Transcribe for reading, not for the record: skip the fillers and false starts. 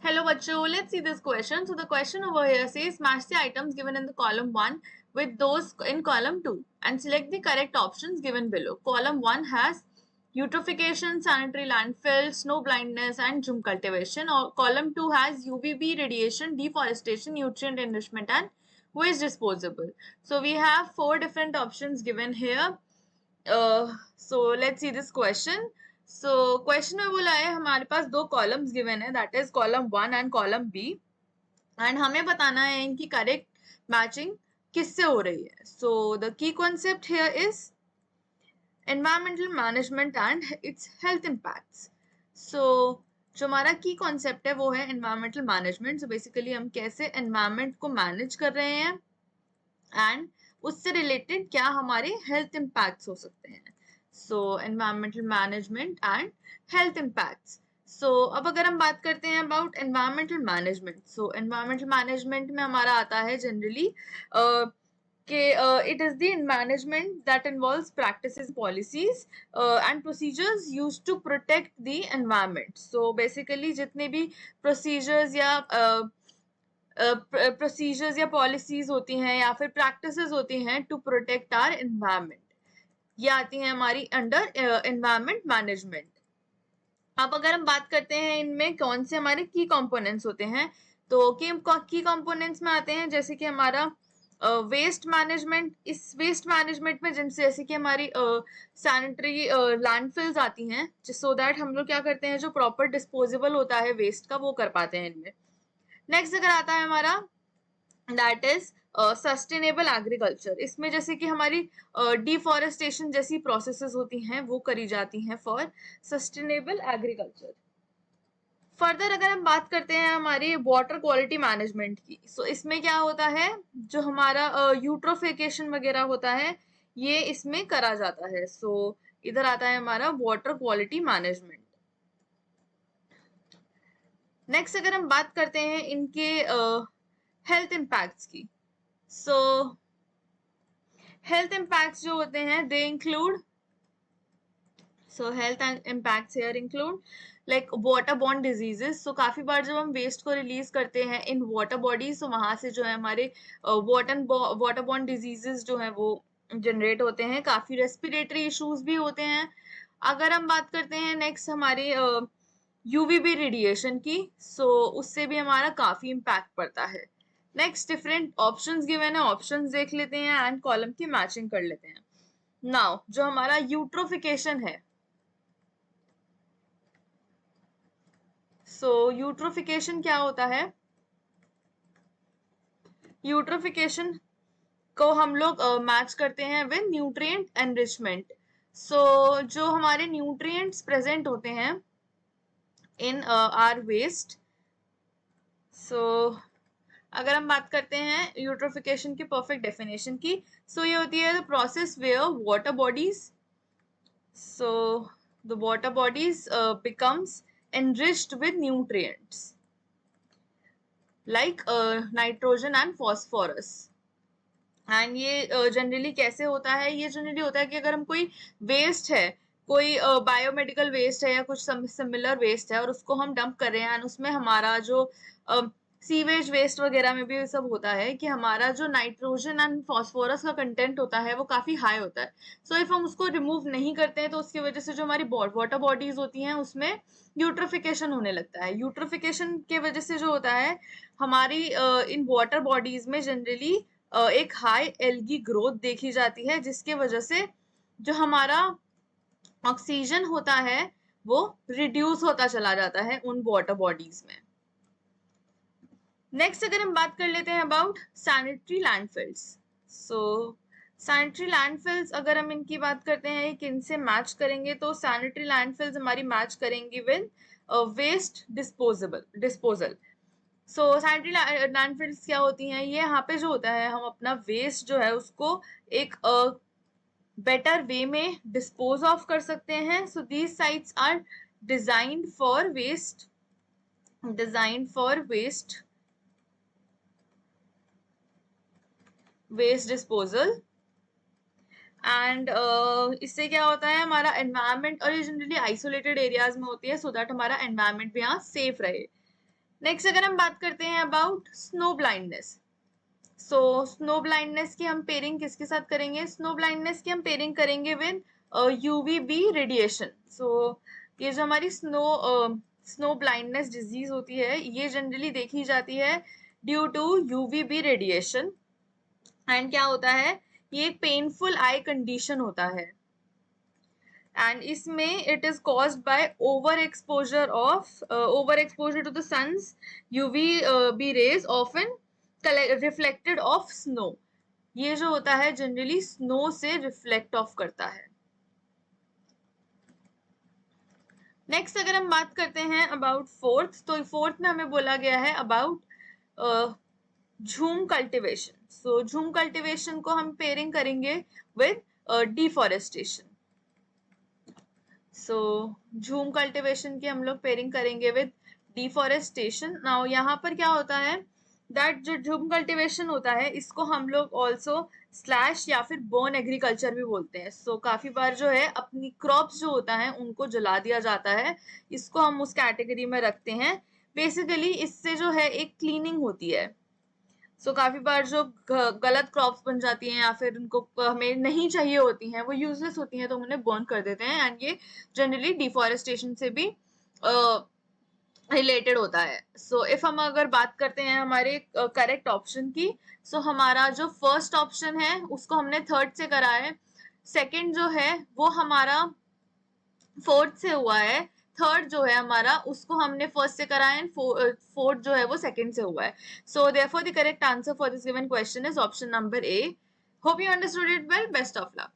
Hello, Bacho. Let's see this question. So the question over here says match the items given in the column 1 with those in column 2 and select the correct options given below. Column 1 has eutrophication, sanitary landfill, snow blindness and zoom cultivation. Or column 2 has UVB radiation, deforestation, nutrient enrichment and waste disposable. So we have 4 different options given here. So let's see this question. सो question में बोला है हमारे पास दो columns given है, that is column 1 and column B, and हमें बताना है इनकी करेक्ट मैचिंग किससे हो रही है. So the key concept here is environmental management and its health impacts. So जो हमारा की कॉन्सेप्ट है वो है एनवायरमेंटल मैनेजमेंट. सो बेसिकली हम कैसे एनवायरमेंट को मैनेज कर रहे हैं एंड उससे रिलेटेड क्या हमारे हेल्थ इम्पैक्ट्स हो सकते हैं. So environmental management and health impacts. So अब अगर हम बात करते हैं about environmental management, so environmental management में हमारा आता है जनरली कि it is the management that involves practices, policies and procedures used to protect the environment. So basically जितने भी procedures या प्रोसीजर्स या पॉलिसीज होती हैं या फिर प्रैक्टिसेस होती हैं टू प्रोटेक्ट आवर एनवायरमेंट, ये आती हैं हमारी अंडर एनवायरमेंट मैनेजमेंट. अब अगर हम बात करते हैं इनमें कौन से हमारे की कंपोनेंट्स होते हैं, तो की कंपोनेंट्स में आते हैं जैसे कि हमारा वेस्ट मैनेजमेंट. इस वेस्ट मैनेजमेंट में जैसे कि हमारी सैनिटरी लैंडफिल्स आती हैं, सो दैट हम लोग क्या करते हैं जो प्रॉपर डिस्पोजेबल होता है वेस्ट का वो कर पाते हैं इनमें. नेक्स्ट अगर आता है हमारा दैट इज सस्टेनेबल एग्रीकल्चर. इसमें जैसे कि हमारी डिफॉरेस्टेशन जैसी प्रोसेसेस होती हैं वो करी जाती हैं फॉर सस्टेनेबल एग्रीकल्चर. फर्दर अगर हम बात करते हैं हमारी वाटर क्वालिटी मैनेजमेंट की, सो इसमें क्या होता है जो हमारा यूट्रोफिकेशन वगैरह होता है ये इसमें करा जाता है. सो इधर आता है हमारा वाटर क्वालिटी मैनेजमेंट. नेक्स्ट अगर हम बात करते हैं इनके हेल्थ इम्पैक्ट्स की, सो हेल्थ इम्पैक्ट्स जो होते हैं they include, so health impacts here include like water borne diseases. So काफी बार जब हम वेस्ट को रिलीज करते हैं इन वाटर बॉडीज, तो वहां से जो है हमारे वाटर बॉर्न डिजीजेस जो है वो जनरेट होते हैं. काफी रेस्पिरेटरी इश्यूज भी होते हैं. अगर हम बात करते हैं नेक्स्ट हमारे यूवीबी रेडिएशन की, सो उससे भी हमारा काफी इम्पैक्ट पड़ता है. नेक्स्ट डिफरेंट ऑप्शंस गिवन है, ऑप्शंस देख लेते हैं एंड कॉलम की मैचिंग कर लेते हैं. नाउ जो हमारा यूट्रोफिकेशन है, सो यूट्रोफिकेशन क्या होता है, यूट्रोफिकेशन को हम लोग मैच करते हैं विद न्यूट्रिएंट एनरिचमेंट. सो जो हमारे न्यूट्रिएंट्स प्रेजेंट होते हैं इन आर वेस्ट, सो अगर हम बात करते हैं यूट्रोफिकेशन की परफेक्ट डेफिनेशन की, सो ये होती है the process where water bodies, so the water bodies becomes enriched with nutrients like nitrogen and phosphorus. And ये जनरली कैसे होता है, ये जनरली होता है कि अगर हम कोई वेस्ट है, कोई बायोमेडिकल वेस्ट है या कुछ सिमिलर वेस्ट है और उसको हम डंप कर रहे हैं एंड उसमें हमारा जो सीवेज वेस्ट वगैरह में भी सब होता है कि हमारा जो नाइट्रोजन एंड फॉस्फोरस का कंटेंट होता है वो काफी हाई होता है. सो इफ हम उसको रिमूव नहीं करते हैं तो उसकी वजह से जो हमारी वाटर बॉडीज होती हैं उसमें यूट्रोफिकेशन होने लगता है. यूट्रोफिकेशन के वजह से जो होता है हमारी इन वाटर बॉडीज में जनरली एक हाई एल्गी ग्रोथ देखी जाती है, जिसके वजह से जो हमारा ऑक्सीजन होता है वो रिड्यूस होता चला जाता है उन वाटर बॉडीज में. नेक्स्ट अगर हम बात कर लेते हैं about sanitary landfills, so sanitary landfills अगर हम इनकी बात करते हैं किनसे मैच करेंगे, तो सैनिटरी लैंडफिल्स हमारी मैच करेंगी with waste disposal. So sanitary landfills क्या होती हैं, ये यहाँ पे जो होता है हम अपना वेस्ट जो है उसको एक बेटर वे में डिस्पोज ऑफ कर सकते हैं. So these sites are designed for waste disposal. And इससे क्या होता है हमारा एनवायरमेंट, और ये जनरली आइसोलेटेड एरियाज में होती है सो दैट हमारा एनवायरमेंट भी यहाँ सेफ रहे. नेक्स्ट अगर हम बात करते हैं about snow blindness, so snow blindness की हम पेयरिंग किसके साथ करेंगे? स्नो ब्लाइंडनेस की हम पेयरिंग करेंगे विद यूवीबी रेडिएशन। सो ये जो हमारी स्नो ब्लाइंडनेस डिजीज होती है, ये जनरली देखी जाती है due to UVB radiation. And क्या होता है, ये एक पेनफुल आई कंडीशन होता है, and इसमें it is caused by overexposure to the sun's UV rays often reflected off snow। ये जो होता है जनरली स्नो से रिफ्लेक्ट ऑफ करता है। नेक्स्ट अगर हम बात करते हैं अबाउट फोर्थ, तो फोर्थ में हमें बोला गया है अबाउट झूम कल्टिवेशन। सो झूम कल्टिवेशन को हम पेयरिंग करेंगे विद डिफॉरेस्टेशन। सो झूम कल्टिवेशन की हम लोग पेयरिंग करेंगे विद डिफॉरेस्टेशन। नाउ यहाँ पर क्या होता है दैट जो झूम कल्टिवेशन होता है, इसको हम लोग ऑल्सो स्लैश या फिर बर्न एग्रीकल्चर भी बोलते हैं। सो काफी बार जो है अपनी क्रॉप्स जो होता है उनको जला दिया जाता है, इसको हम उस कैटेगरी में रखते हैं। बेसिकली इससे जो है एक क्लीनिंग होती है। सो काफी बार जो गलत क्रॉप्स बन जाती हैं या फिर उनको हमें नहीं चाहिए होती हैं, वो यूजलेस होती हैं, तो हम उन्हें बर्न कर देते हैं। एंड ये जनरली डिफॉरेस्टेशन से भी रिलेटेड होता है। सो इफ हम अगर बात करते हैं हमारे करेक्ट ऑप्शन की, सो हमारा जो फर्स्ट ऑप्शन है उसको हमने थर्ड से करा है, सेकंड जो है वो हमारा फोर्थ से हुआ है, थर्ड जो है हमारा उसको हमने फर्स्ट से करा है, फोर्थ जो है वो सेकंड से हुआ है। So therefore the correct answer for this given question is option number A. Hope you understood it well, best of luck.